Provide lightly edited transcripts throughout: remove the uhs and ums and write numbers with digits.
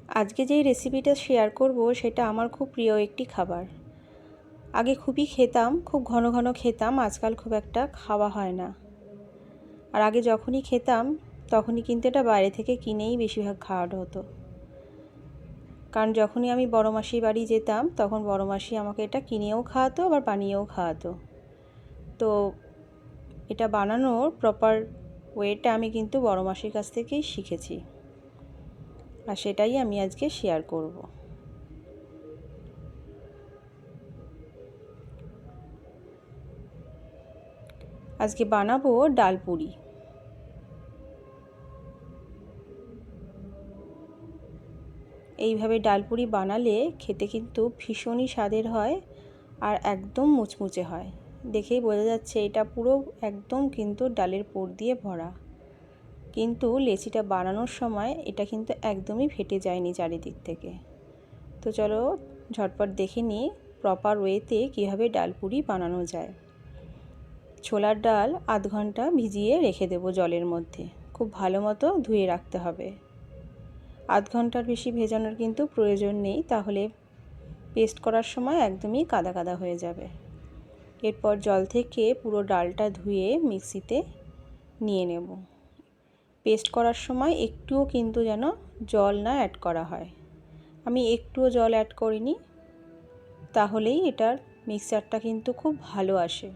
আজকে যেই রেসিপিটা শেয়ার করব সেটা আমার খুব প্রিয় একটি খাবার। আগে খুবই খেতাম, খুব ঘন ঘন খেতাম, আজকাল খুব একটা খাওয়া হয় না। আর আগে যখনই খেতাম তখনই কিন্তু এটা বাইরে থেকে কিনেই বেশিরভাগ খাওয়াটা হতো। কারণ যখনই আমি বড় মাসির বাড়ি যেতাম তখন বড় মাসি আমাকে এটা কিনেও খাওয়াতো আবার বানিয়েও খাওয়াতো। তো এটা বানানোর প্রপার ওয়েটা আমি কিন্তু বড় মাসির কাছ থেকেই শিখেছি, আর সেটাই আমি আজকে শেয়ার করব। আজকে বানাবো ডাল পুরি। এইভাবে ডাল পুরি বানালে খেতে কিন্তু ভীষণই স্বাদের হয় আর একদম মুচমুচে হয়। দেখেই বোঝা যাচ্ছে এটা পুরো একদম কিন্তু ডালের পুর দিয়ে ভরা। কিন্তু লেচিটা বানানোর সময় এটা কিন্তু একদমই ফেটে যায়নি চারিদিক থেকে। তো চলো ঝটপট দেখে নিই প্রপার ওয়েতে কীভাবে ডাল পুরি বানানো যায়। ছোলার ডাল আধ ঘন্টা ভিজিয়ে রেখে দেবো জলের মধ্যে, খুব ভালো মতো ধুয়ে রাখতে হবে। আধ ঘন্টার বেশি ভেজানোর কিন্তু প্রয়োজন নেই, তাহলে পেস্ট করার সময় একদমই কাদা কাদা হয়ে যাবে। এরপর জল থেকে পুরো ডালটা ধুয়ে মিক্সিতে নিয়ে নেব। পেস্ট করার সময় একটুও কিন্তু যেন জল না অ্যাড করা হয়। আমি একটুও জল অ্যাড করিনি, তাহলেই এটার মিক্সচারটা কিন্তু খুব ভালো আসে।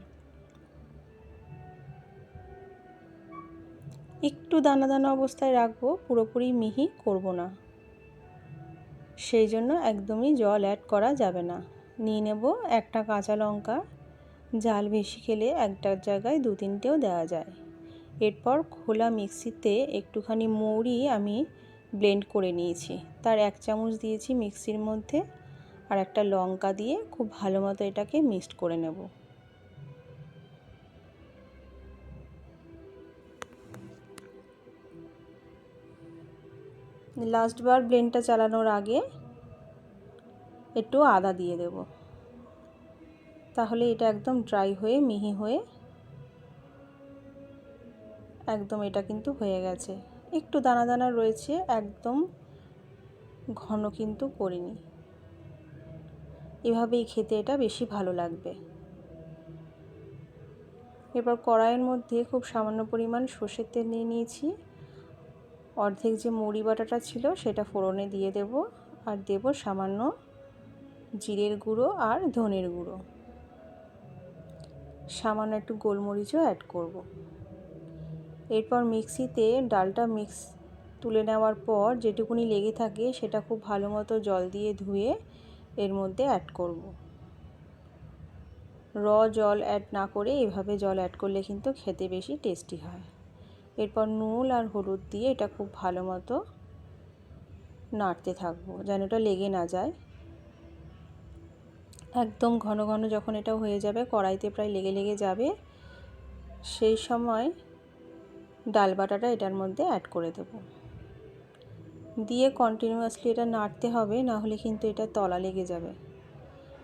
একটু দানা দানা অবস্থায় রাখবো, পুরোপুরি মিহি করব না, সেই জন্য একদমই জল অ্যাড করা যাবে না। নিয়ে নেব একটা কাঁচা লঙ্কা, ঝাল বেশি খেলে একটার জায়গায় দু তিনটেও দেওয়া যায়। এরপর খোলা মিক্সিতে একটুখানি মৌরি আমি ব্লেন্ড করে নিয়েছি, তার 1 চামচ দিয়েছি মিক্সির মধ্যে, আর একটা লঙ্কা দিয়ে খুব ভালো মতো এটাকে মিক্সড করে নেব। লাস্টবার ব্লেন্ডটা চালানোর আগে একটু আদা দিয়ে দেব, তাহলে এটা একদম ড্রাই হয়ে মিহি হয়ে একদম এটা কিন্তু হয়ে গেছে। একটু দানা দানা রয়েছে, একদম ঘন কিন্তু করিনি। এভাবেই খেতে এটা বেশি ভালো লাগবে। এরপর কড়াইয়ের মধ্যে খুব সামান্য পরিমাণ সর্ষের তেল নিয়ে নিয়েছি। অর্ধেক যে মুড়ি বাটাটা ছিল সেটা ফোড়নে দিয়ে দেব, আর দেব সামান্য জিরের গুঁড়ো আর ধনের গুঁড়ো, সামান্য একটু গোলমরিচও অ্যাড করব। এরপর মিক্সিতে ডালটা তুলে নেওয়ার পর যেটুকুনি লেগে থাকে সেটা খুব ভালো মতো জল দিয়ে ধুয়ে এর মধ্যে অ্যাড করব। জল অ্যাড না করে এভাবে জল অ্যাড করলে কিন্তু খেতে বেশি টেস্টি হয়। এরপর নুন আর হলুদ দিয়ে এটা খুব ভালো মতো নাড়তে থাকবো যেন এটা লেগে না যায়। একদম ঘন ঘন যখন এটা হয়ে যাবে, কড়াইতে প্রায় লেগে লেগে যাবে, সেই সময় ডাল বাটাটা এটার মধ্যে অ্যাড করে দেব। দিয়ে কন্টিনিউয়াসলি এটা নাড়তে হবে, না হলে কিন্তু এটা তলা লেগে যাবে।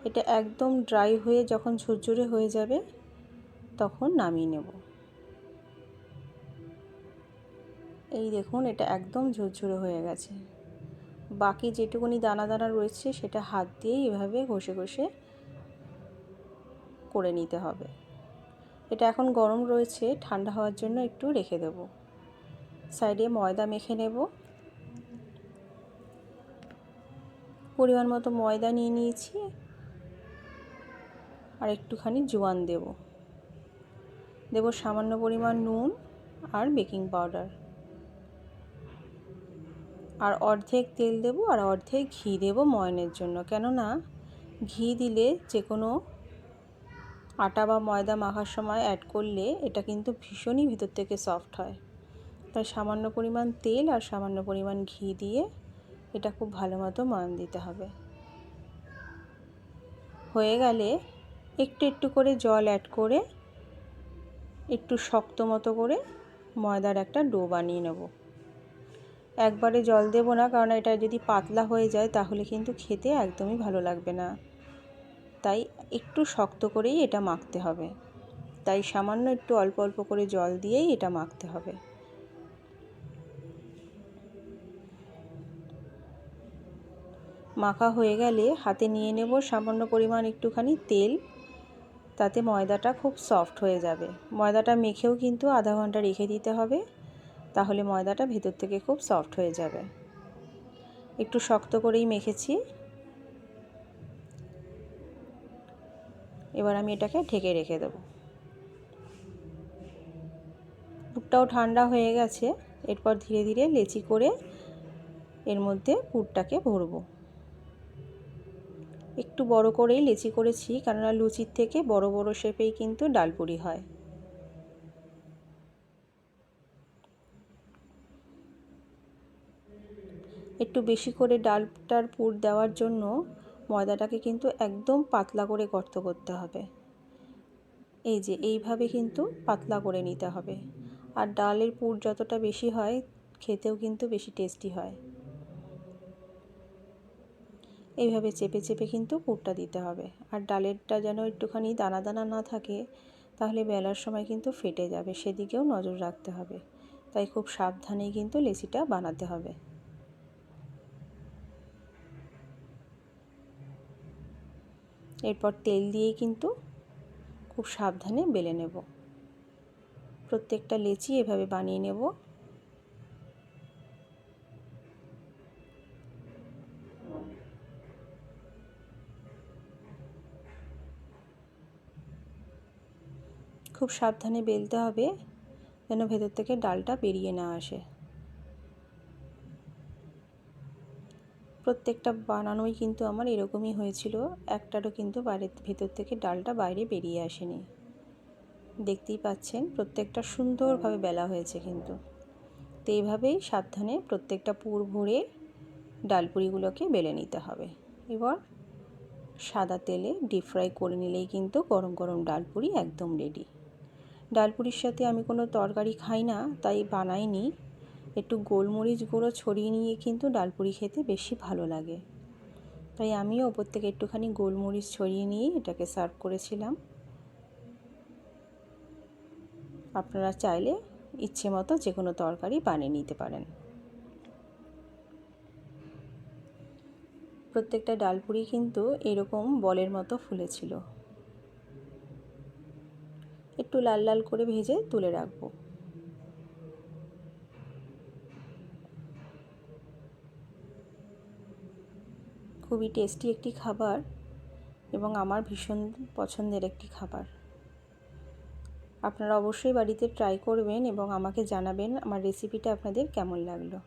এটা একদম ড্রাই হয়ে যখন ঝুরঝুরে হয়ে যাবে তখন নামিয়ে নেব। এই দেখুন এটা একদম ঝুরঝুরে হয়ে গেছে। বাকি যেটুকুনি দানা দানা রয়েছে সেটা হাত দিয়েই এভাবে ঘষে ঘষে করে নিতে হবে। এটা এখন গরম রয়েছে, ঠান্ডা হওয়ার জন্য একটু রেখে দেব। সাইডে ময়দা মেখে নেব। পরিমাণ মতো ময়দা নিয়ে নিয়েছি, আর একটুখানি জোয়ান দেব সামান্য পরিমাণ নুন আর বেকিং পাউডার, আর অর্ধেক তেল দেব আর অর্ধেক ঘি দেব ময়ানের জন্য। কেননা ঘি দিলে যে কোনো আটা বা ময়দা মাখার সময় অ্যাড করলে এটা কিন্তু ভীষণই ভিতর থেকে সফট হয়। তাই সামান্য পরিমাণ তেল আর সামান্য পরিমাণ ঘি দিয়ে এটা খুব ভালো মতো ময়ান দিতে হবে। হয়ে গেলে একটু একটু করে জল অ্যাড করে একটু শক্ত মতো করে ময়দার একটা ডো বানিয়ে নেব। একবারে জল দেব না, কারণ এটা যদি পাতলা হয়ে যায় তাহলে কিন্তু খেতে একদমই ভালো লাগবে না। তাই একটু শক্ত করেই এটা মাখতে হবে। তাই সামান্য একটু অল্প অল্প করে জল দিয়েই এটা মাখতে হবে। মাখা হয়ে গেলে হাতে নিয়ে নেব সামান্য পরিমাণ একটুখানি তেল, তাতে ময়দাটা খুব সফট হয়ে যাবে। ময়দাটা মেখেও কিন্তু আধা ঘন্টা রেখে দিতে হবে, তাহলে ময়দাটা ভেতর থেকে খুব সফট হয়ে যাবে। একটু শক্ত করেই মেখেছি। এবার আমি এটাকে ঢেকে রেখে দেব। পুরটাও ঠান্ডা হয়ে গেছে। এরপর ধীরে ধীরে লেচি করে এর মধ্যে পুরটাকে ভরবো। একটু বড় করেই লেচি করেছি, কেননা লুচির থেকে বড় বড় শেপেই কিন্তু ডালপুরি হয়। একটু বেশি করে ডালটার পুর দেওয়ার জন্য ময়দাটাকে কিন্তু একদম পাতলা করে গর্ত করতে হবে। এই যে এইভাবে কিন্তু পাতলা করে নিতে হবে। আর ডালের পুর যতটা বেশি হয় খেতেও কিন্তু বেশি টেস্টি হয়। এইভাবে চেপে চেপে কিন্তু পুরটা দিতে হবে। আর ডালেরটা যেন একটুখানি দানা দানা না থাকে, তাহলে বেলার সময় কিন্তু ফেটে যাবে, সেদিকেও নজর রাখতে হবে। তাই খুব সাবধানেই কিন্তু লেচিটা বানাতে হবে। এরপর তেল দিয়েই কিন্তু খুব সাবধানে বেলে নেব। প্রত্যেকটা লেচি এভাবে বানিয়ে নেব। খুব সাবধানে বেলতে হবে, যেন ভেতর থেকে ডালটা বেরিয়ে না আসে। প্রত্যেকটা বানানোই কিন্তু আমার এরকমই হয়েছিল, একটারও কিন্তু ভেতর থেকে ডালটা বাইরে বেরিয়ে আসেনি। দেখতেই পাচ্ছেন প্রত্যেকটা সুন্দরভাবে বেলা হয়েছে কিন্তু। তো এইভাবেই সাবধানে প্রত্যেকটা পুর ভরে ডালপুরিগুলোকে বেলে নিতে হবে। এবার সাদা তেলে ডিপ ফ্রাই করে নিলেই কিন্তু গরম গরম ডালপুরি একদম রেডি। ডালপুরির সাথে আমি কোনো তরকারি খাই না, তাই বানাইনি। একটু গোলমরিচ গুঁড়ো ছড়িয়ে নিয়ে কিন্তু ডালপুরি খেতে বেশি ভালো লাগে, তাই আমিও ওপর থেকে একটুখানি গোলমরিচ ছড়িয়ে নিয়ে এটাকে সার্ভ করেছিলাম। আপনারা চাইলে ইচ্ছে মতো যে কোনো তরকারি বানিয়ে নিতে পারেন। প্রত্যেকটা ডালপুরি কিন্তু এরকম বলের মতো ফুলেছিল। একটু লাল লাল করে ভেজে তুলে রাখবো। খুবই টেস্টি একটি খাবার এবং আমার ভীষণ পছন্দের একটি খাবার। আপনারা অবশ্যই বাড়িতে ট্রাই করবেন এবং আমাকে জানাবেন আমার রেসিপিটা আপনাদের কেমন লাগলো।